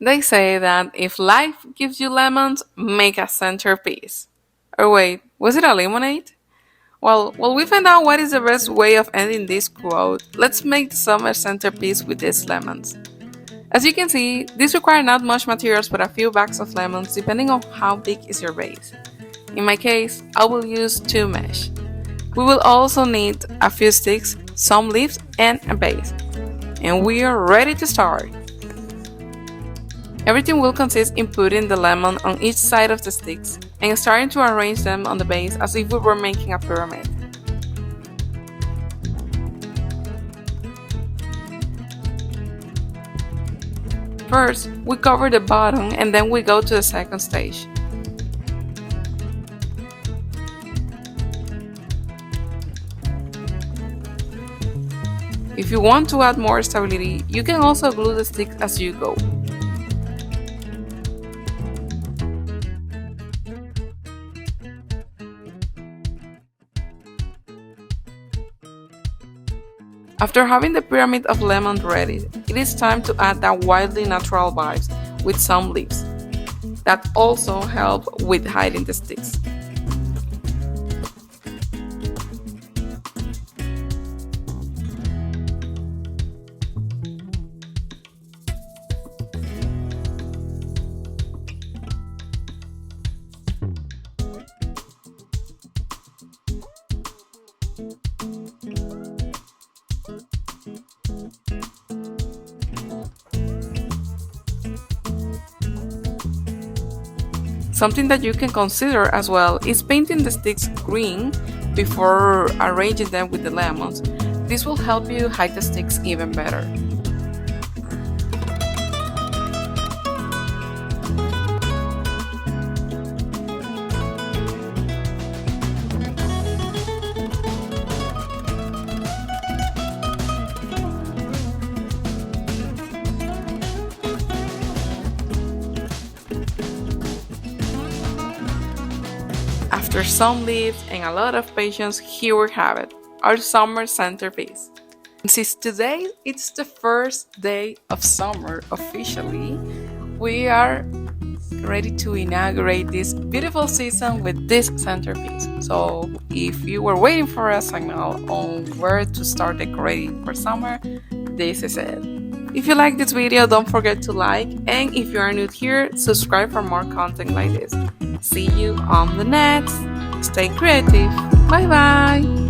They say that if life gives you lemons, make a centerpiece. Or wait, was it a lemonade? Well, while we find out what is the best way of ending this quote, let's make the summer centerpiece with these lemons. As you can see, these require not much materials but a few bags of lemons depending on how big is your vase. In my case, I will use 2 mesh. We will also need a few sticks, some leaves, and a base. And we are ready to start! Everything will consist in putting the lemon on each side of the sticks and starting to arrange them on the base as if we were making a pyramid. First, we cover the bottom and then we go to the second stage. If you want to add more stability, you can also glue the sticks as you go. After having the pyramid of lemon ready, it is time to add that wildly natural vibes with some leaves that also help with hiding the sticks. Something that you can consider as well is painting the sticks green before arranging them with the lemons. This will help you hide the sticks even better. After some leaves and a lot of patience, here we have it, our summer centerpiece. And since today it's the first day of summer officially, we are ready to inaugurate this beautiful season with this centerpiece. So if you were waiting for a signal on where to start decorating for summer, this is it. If you like this video, don't forget to like, and if you are new here, subscribe for more content like this. See you on the next. Stay creative. Bye bye.